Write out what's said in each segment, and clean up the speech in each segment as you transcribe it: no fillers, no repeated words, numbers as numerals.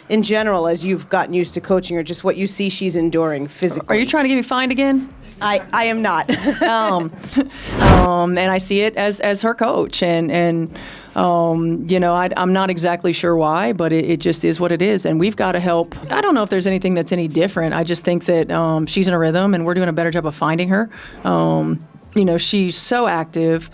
in general as you've gotten used to coaching her, just what you see she's enduring physically? Are you trying to get me fined again? I am not. And I see it as her coach, and you know, I'm not exactly sure why, but it just is what it is, and we've got to help. I don't know if there's anything that's any different. I just think that she's in a rhythm, and we're doing a better job of finding her. You know, she's so active.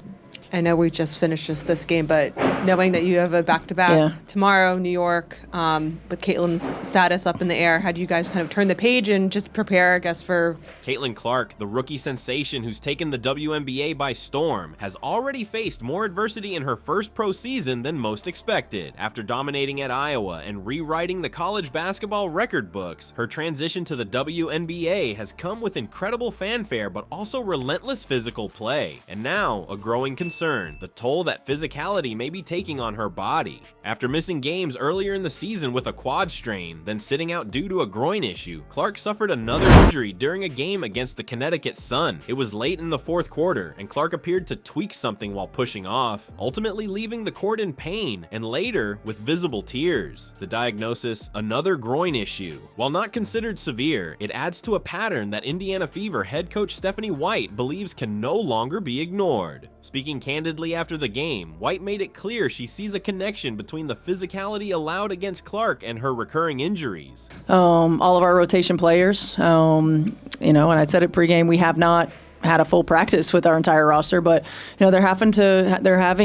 I know we just finished this game, but knowing that you have a back-to-back tomorrow, New York, with Caitlin's status up in the air, how do you guys kind of turn the page and just prepare, I guess, for... Caitlin Clark, the rookie sensation who's taken the WNBA by storm, has already faced more adversity in her first pro season than most expected. After dominating at Iowa and rewriting the college basketball record books, her transition to the WNBA has come with incredible fanfare, but also relentless physical play. And now, a growing concern, the toll that physicality may be taking on her body. After missing games earlier in the season with a quad strain, then sitting out due to a groin issue, Clark suffered another injury during a game against the Connecticut Sun. It was late in the fourth quarter, and Clark appeared to tweak something while pushing off, ultimately leaving the court in pain and later with visible tears. The diagnosis, another groin issue. While not considered severe, it adds to a pattern that Indiana Fever head coach Stephanie White believes can no longer be ignored. Speaking candidly after the game, White made it clear she sees a connection between the physicality allowed against Clark and her recurring injuries. All of our rotation players, you know, and I said it pregame, we have not had a full practice with our entire roster, but you know, they're having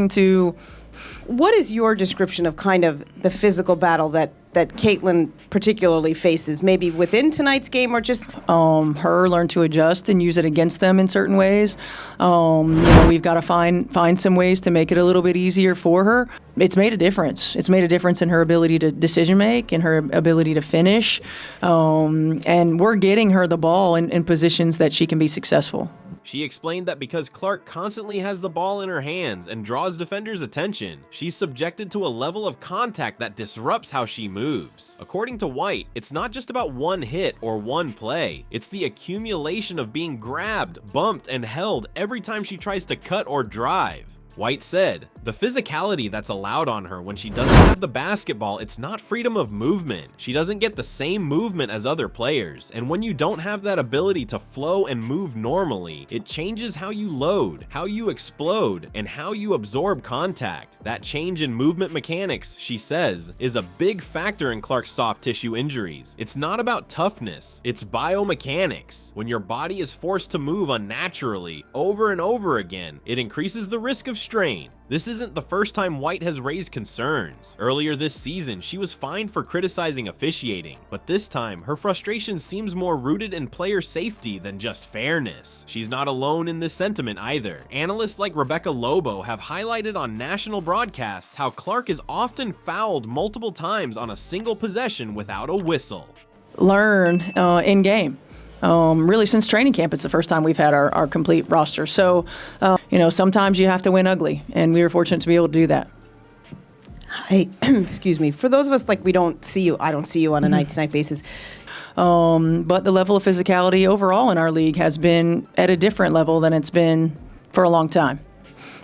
to. What is your description of kind of the physical battle that Caitlin particularly faces, maybe within tonight's game or just... her learn to adjust and use it against them in certain ways. You know, we've got to find some ways to make it a little bit easier for her. It's made a difference. It's made a difference in her ability to decision make and her ability to finish. And we're getting her the ball in positions that she can be successful. She explained that because Clark constantly has the ball in her hands and draws defenders' attention, she's subjected to a level of contact that disrupts how she moves. According to White, it's not just about one hit or one play, it's the accumulation of being grabbed, bumped, and held every time she tries to cut or drive. White said, the physicality that's allowed on her when she doesn't have the basketball, it's not freedom of movement. She doesn't get the same movement as other players, and when you don't have that ability to flow and move normally, it changes how you load, how you explode, and how you absorb contact. That change in movement mechanics, she says, is a big factor in Clark's soft tissue injuries. It's not about toughness, it's biomechanics. When your body is forced to move unnaturally over and over again, it increases the risk of strain. This isn't the first time White has raised concerns. Earlier this season, she was fined for criticizing officiating, but this time, her frustration seems more rooted in player safety than just fairness. She's not alone in this sentiment either. Analysts like Rebecca Lobo have highlighted on national broadcasts how Clark is often fouled multiple times on a single possession without a whistle. Learn in game. Really, since training camp, it's the first time we've had our complete roster. So, you know, sometimes you have to win ugly, and we were fortunate to be able to do that. Excuse me. For those of us, like, I don't see you on a night-to-night basis. But the level of physicality overall in our league has been at a different level than it's been for a long time.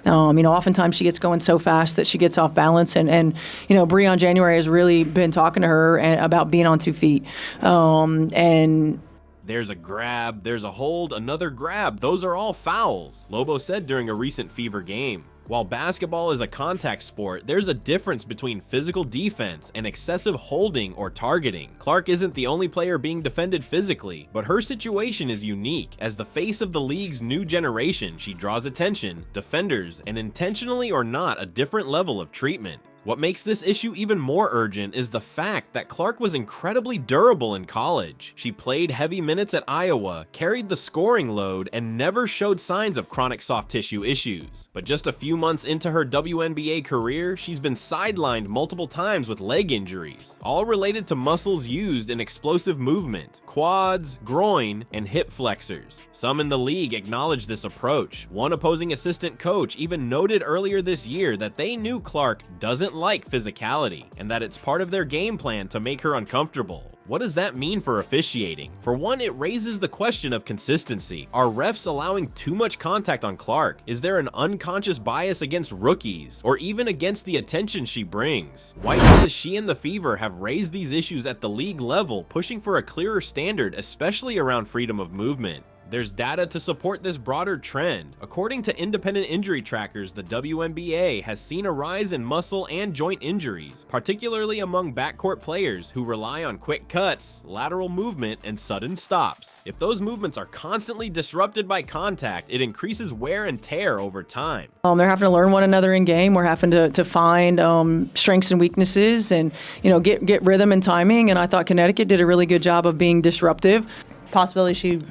You know, oftentimes she gets going so fast that she gets off balance, and you know, Bree on January has really been talking to her about being on 2 feet, and there's a grab, there's a hold, another grab. Those are all fouls, Lobo said during a recent Fever game. While basketball is a contact sport, there's a difference between physical defense and excessive holding or targeting. Clark isn't the only player being defended physically, but her situation is unique. As the face of the league's new generation, she draws attention, defenders, and intentionally or not, a different level of treatment. What makes this issue even more urgent is the fact that Clark was incredibly durable in college. She played heavy minutes at Iowa, carried the scoring load, and never showed signs of chronic soft tissue issues. But just a few months into her WNBA career, she's been sidelined multiple times with leg injuries, all related to muscles used in explosive movement, quads, groin, and hip flexors. Some in the league acknowledge this approach. One opposing assistant coach even noted earlier this year that they knew Clark doesn't doesn't like physicality, and that it's part of their game plan to make her uncomfortable. What does that mean for officiating? For one, it raises the question of consistency. Are refs allowing too much contact on Clark? Is there an unconscious bias against rookies, or even against the attention she brings? White says she and the Fever have raised these issues at the league level, pushing for a clearer standard, especially around freedom of movement. There's data to support this broader trend. According to independent injury trackers, the WNBA has seen a rise in muscle and joint injuries, particularly among backcourt players who rely on quick cuts, lateral movement, and sudden stops. If those movements are constantly disrupted by contact, it increases wear and tear over time. They're having to learn one another in game. We're having to find strengths and weaknesses and, get rhythm and timing. And I thought Connecticut did a really good job of being disruptive. Possibility she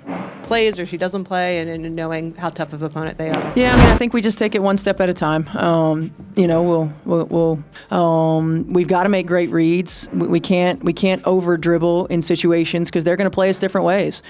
plays or she doesn't play, and knowing how tough of an opponent they are. Yeah, I think we just take it one step at a time. We've got to make great reads. We can't over dribble in situations because they're going to play us different ways.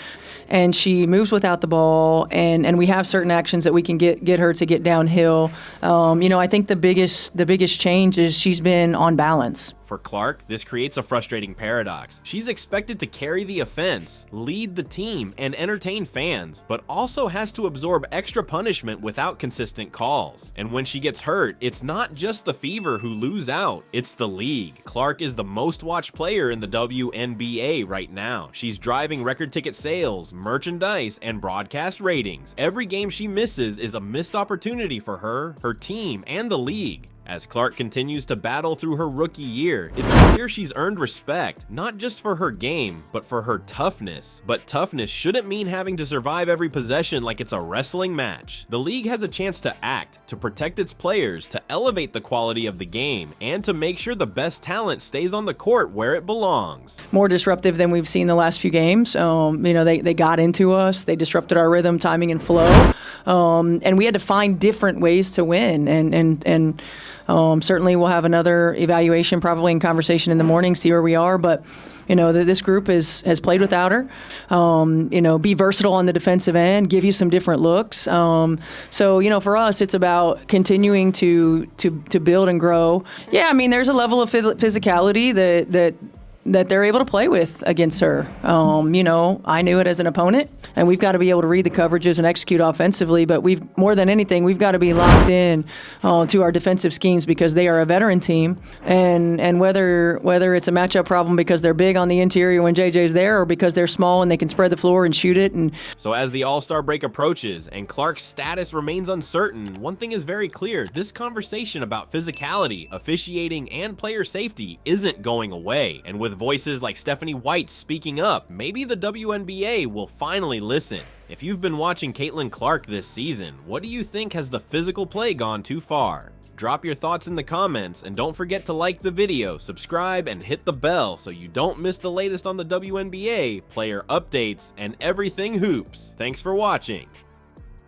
And she moves without the ball, and we have certain actions that we can get her to get downhill. I think the biggest change is she's been on balance. For Clark, this creates a frustrating paradox. She's expected to carry the offense, lead the team, and entertain fans, but also has to absorb extra punishment without consistent calls. And when she gets hurt, it's not just the Fever who lose out, it's the league. Clark is the most watched player in the WNBA right now. She's driving record ticket sales, merchandise, and broadcast ratings. Every game she misses is a missed opportunity for her, her team, and the league. As Clark continues to battle through her rookie year, it's clear she's earned respect, not just for her game, but for her toughness. But toughness shouldn't mean having to survive every possession like it's a wrestling match. The league has a chance to act, to protect its players, to elevate the quality of the game, and to make sure the best talent stays on the court where it belongs. More disruptive than we've seen the last few games. They got into us, they disrupted our rhythm, timing, and flow, and we had to find different ways to win. And certainly we'll have another evaluation, probably in conversation in the morning, see where we are. But this group has played without her. Be versatile on the defensive end, give you some different looks. So for us, it's about continuing to build and grow. Yeah, there's a level of physicality that they're able to play with against her. I knew it as an opponent, and we've got to be able to read the coverages and execute offensively, but more than anything, we've got to be locked in to our defensive schemes because they are a veteran team, and whether it's a matchup problem because they're big on the interior when JJ's there or because they're small and they can spread the floor and shoot it. And so as the All-Star break approaches and Clark's status remains uncertain, one thing is very clear: this conversation about physicality, officiating, and player safety isn't going away. And with voices like Stephanie White speaking up, maybe the WNBA will finally listen. If you've been watching Caitlin Clark this season, what do you think? Has the physical play gone too far? Drop your thoughts in the comments, and don't forget to like the video, subscribe, and hit the bell so you don't miss the latest on the WNBA, player updates, and everything hoops. Thanks for watching.